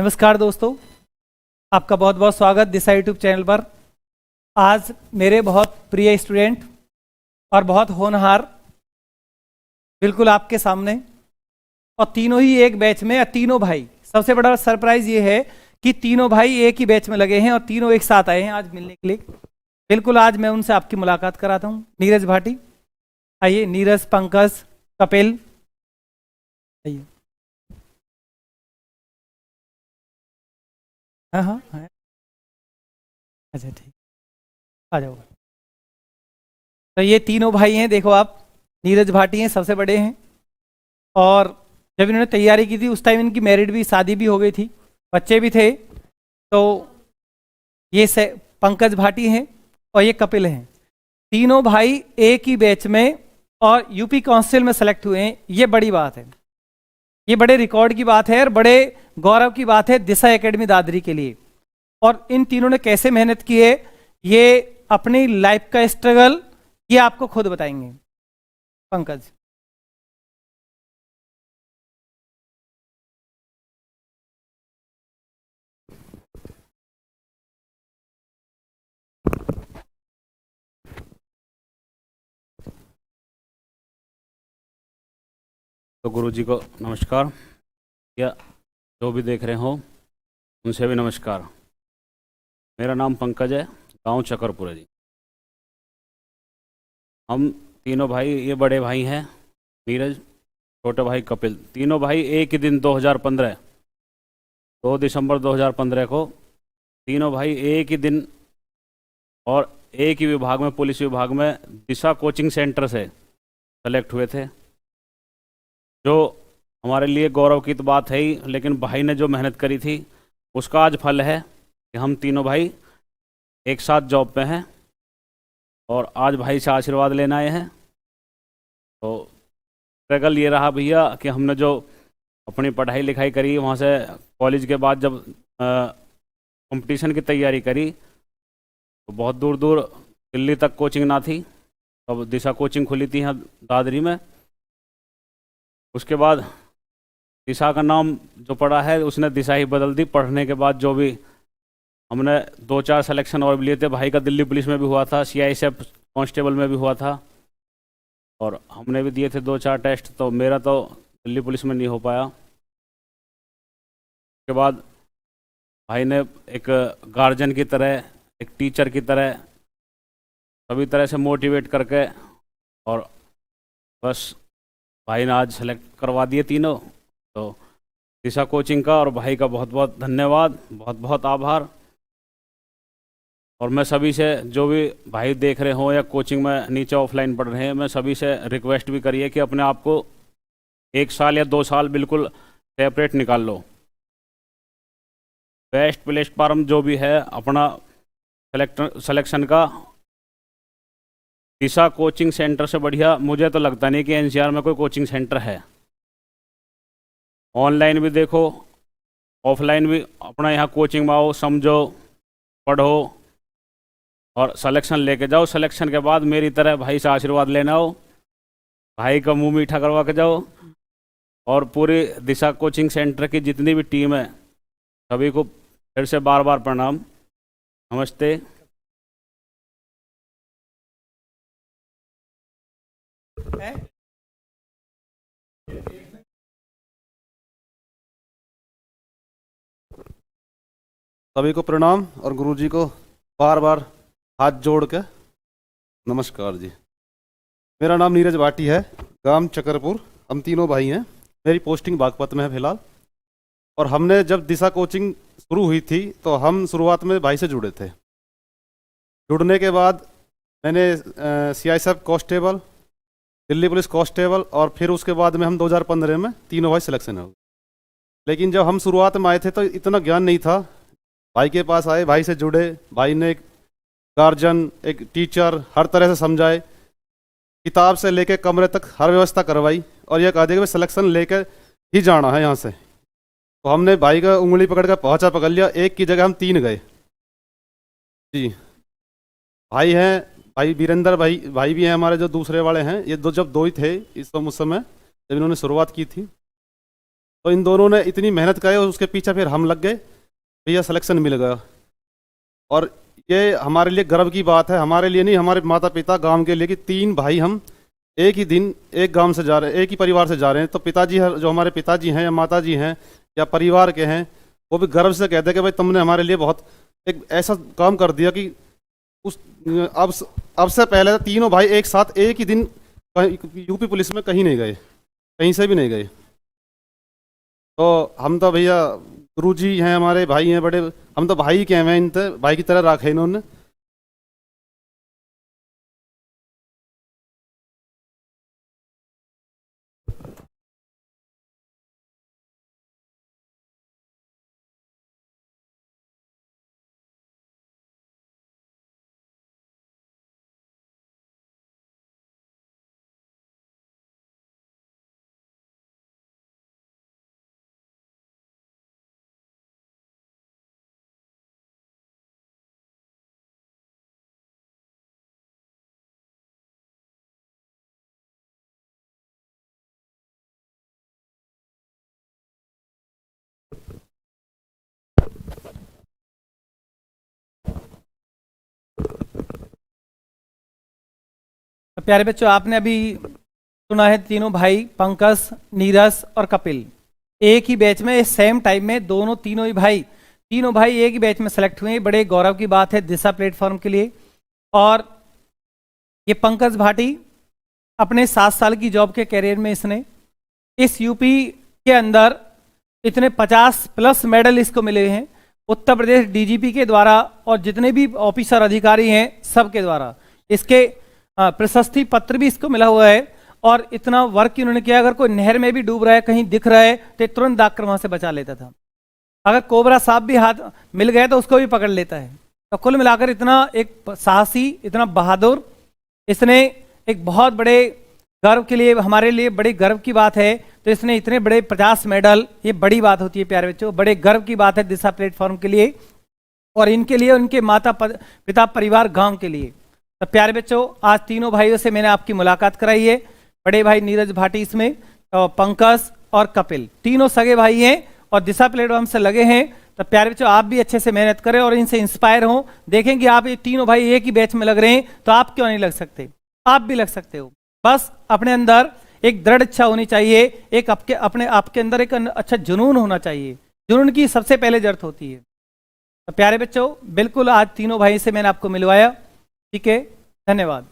नमस्कार दोस्तों, आपका बहुत बहुत स्वागत दिशा यूट्यूब चैनल पर। आज मेरे बहुत प्रिय स्टूडेंट और बहुत होनहार बिल्कुल आपके सामने, और तीनों ही एक बैच में, तीनों भाई। सबसे बड़ा सरप्राइज ये है कि तीनों भाई एक ही बैच में लगे हैं और तीनों एक साथ आए हैं आज मिलने के लिए। बिल्कुल आज मैं उनसे आपकी मुलाकात कराता हूँ। नीरज भाटी, आइए। नीरज, पंकज, कपिल, आइए। हाँ हाँ हाँ, अच्छा ठीक, आ जाओ। तो ये तीनों भाई हैं, देखो आप। नीरज भाटी हैं, सबसे बड़े हैं। और जब इन्होंने तैयारी की थी उस टाइम इनकी मैरिड भी, शादी भी हो गई थी, बच्चे भी थे। तो ये पंकज भाटी हैं और ये कपिल हैं। तीनों भाई एक ही बैच में और यूपी काउंसिल में सेलेक्ट हुए हैं। ये बड़ी बात है, ये बड़े रिकॉर्ड की बात है और बड़े गौरव की बात है दिशा एकेडमी दादरी के लिए। और इन तीनों ने कैसे मेहनत की है, ये अपनी लाइफ का स्ट्रगल ये आपको खुद बताएंगे। पंकज, तो गुरुजी को नमस्कार, या जो भी देख रहे हो उनसे भी नमस्कार। मेरा नाम पंकज है, गांव चकरपुर है जी। हम तीनों भाई, ये बड़े भाई हैं नीरज, छोटे भाई कपिल, तीनों भाई एक ही दिन 2015 2 दिसंबर 2015 को तीनों भाई एक ही दिन और एक ही विभाग में, पुलिस विभाग में दिशा कोचिंग सेंटर से सेलेक्ट हुए थे। जो हमारे लिए गौरव की तो बात है ही, लेकिन भाई ने जो मेहनत करी थी उसका आज फल है कि हम तीनों भाई एक साथ जॉब पे हैं और आज भाई से आशीर्वाद लेने आए हैं। तो स्ट्रगल ये रहा भैया कि हमने जो अपनी पढ़ाई लिखाई करी, वहाँ से कॉलेज के बाद जब कंपटीशन की तैयारी करी तो बहुत दूर दूर दिल्ली तक कोचिंग ना थी, तब दिशा कोचिंग खुली थी यहाँ दादरी में। उसके बाद दिशा का नाम जो पड़ा है उसने दिशा ही बदल दी। पढ़ने के बाद जो भी हमने 2-4 सिलेक्शन और भी लिए थे, भाई का दिल्ली पुलिस में भी हुआ था, CISF कांस्टेबल में भी हुआ था, और हमने भी दिए थे 2-4 टेस्ट, तो मेरा तो दिल्ली पुलिस में नहीं हो पाया। उसके बाद भाई ने एक गार्जियन की तरह, एक टीचर की तरह सभी तरह से मोटिवेट करके, और बस भाई ने आज सेलेक्ट करवा दिए तीनों। तो दिशा कोचिंग का और भाई का बहुत बहुत धन्यवाद, बहुत बहुत आभार। और मैं सभी से, जो भी भाई देख रहे हो या कोचिंग में नीचे ऑफलाइन पढ़ रहे हैं, मैं सभी से रिक्वेस्ट भी करिए कि अपने आप को 1 साल या 2 साल बिल्कुल सेपरेट निकाल लो। बेस्ट प्लेटफॉर्म जो भी है अपना सिलेक्शन का, दिशा कोचिंग सेंटर से बढ़िया मुझे तो लगता नहीं कि NCR में कोई कोचिंग सेंटर है। ऑनलाइन भी देखो, ऑफलाइन भी, अपना यहाँ कोचिंग में आओ, समझो, पढ़ो और सिलेक्शन लेके जाओ। सिलेक्शन के बाद मेरी तरह भाई से आशीर्वाद लेना हो, भाई का मुंह मीठा करवा के जाओ। और पूरी दिशा कोचिंग सेंटर की जितनी भी टीम है सभी को फिर से बार बार प्रणाम, नमस्ते। सभी को प्रणाम और गुरुजी को बार बार हाथ जोड़ के नमस्कार जी। मेरा नाम नीरज भाटी है, गांव चकरपुर। हम तीनों भाई हैं। मेरी पोस्टिंग बागपत में है फिलहाल। और हमने जब दिशा कोचिंग शुरू हुई थी तो हम शुरुआत में भाई से जुड़े थे। जुड़ने के बाद मैंने CISF constable, Delhi police constable, और फिर उसके बाद में हम 2015 में तीनों भाई सिलेक्शन हो गए। लेकिन जब हम शुरुआत में आए थे तो इतना ज्ञान नहीं था। भाई के पास आए, भाई से जुड़े, भाई ने एक गार्जियन, एक टीचर हर तरह से समझाए, किताब से लेके कमरे तक हर व्यवस्था करवाई, और यह कहा दिया कि सिलेक्शन लेके ही जाना है यहाँ से। तो हमने भाई का उंगली पकड़ कर पहुँचा पकड़ लिया, एक की जगह हम 3 गए जी। भाई हैं, भाई वीरेंद्र भाई भी हैं हमारे, जो दूसरे वाले हैं। ये जब 2 ही थे उस समय जब इन्होंने शुरुआत की थी। तो इन दोनों ने इतनी मेहनत करे और उसके पीछे फिर हम लग गए, भैया सिलेक्शन मिल गया। और ये हमारे लिए गर्व की बात है, हमारे लिए नहीं, हमारे माता पिता गांव के लिए, कि 3 भाई हम एक ही दिन एक गांव से जा रहे हैं, एक ही परिवार से जा रहे हैं। तो पिताजी जो हमारे पिताजी हैं या माताजी हैं या परिवार के हैं, वो भी गर्व से कहते हैं कि भाई तुमने हमारे लिए बहुत एक ऐसा काम कर दिया कि उस अब से पहले 3 भाई एक साथ एक ही दिन यूपी पुलिस में कहीं नहीं गए, कहीं से भी नहीं गए। तो हम तो भैया गुरुजी हैं, हमारे भाई हैं बड़े, हम तो भाई के हैं, इनसे भाई की तरह रखे इन्होंने। तो प्यारे बच्चों, आपने अभी सुना है तीनों भाई पंकज, नीरज और कपिल एक ही बैच में सेम टाइम में तीनों भाई एक ही बैच में सेलेक्ट हुए। बड़े गौरव की बात है दिशा प्लेटफॉर्म के लिए। और ये पंकज भाटी अपने 7 साल की जॉब के कैरियर में इसने इस यूपी के अंदर इतने 50+ मेडल इसको मिले हैं, उत्तर प्रदेश डीजीपी के द्वारा और जितने भी ऑफिसर अधिकारी हैं सबके द्वारा। इसके प्रशस्ति पत्र भी इसको मिला हुआ है। और इतना वर्क इन्होंने किया, अगर कोई नहर में भी डूब रहा है, कहीं दिख रहा है, तो तुरंत दाग वहां से बचा लेता था। अगर कोबरा सांप भी हाथ मिल गया तो उसको भी पकड़ लेता है। तो कुल मिलाकर इतना एक साहसी, इतना बहादुर, इसने एक बहुत बड़े गर्व के लिए, हमारे लिए बड़ी गर्व की बात है। तो इसने इतने बड़े 50 मेडल, ये बड़ी बात होती है प्यारे बच्चों, बड़े गर्व की बात है दिशा प्लेटफॉर्म के लिए और इनके लिए, उनके माता पिता परिवार गांव के लिए। तो प्यारे बच्चों, आज तीनों भाइयों से मैंने आपकी मुलाकात कराई है। बड़े भाई नीरज भाटी इसमें, तो पंकज और कपिल तीनों सगे भाई हैं और दिशा प्लेटफॉर्म से लगे हैं। तो प्यारे बच्चों, आप भी अच्छे से मेहनत करें और इनसे इंस्पायर हों। देखेंगे आप ये तीनों भाई एक ही बैच में लग रहे हैं, तो आप क्यों नहीं लग सकते? आप भी लग सकते हो। बस अपने अंदर एक दृढ़ इच्छा होनी चाहिए, एक आपके अंदर एक अच्छा जुनून होना चाहिए। जुनून की सबसे पहले जरूरत होती है। तो प्यारे बच्चों, बिल्कुल आज तीनों भाई से मैंने आपको मिलवाया। ठीक है, धन्यवाद।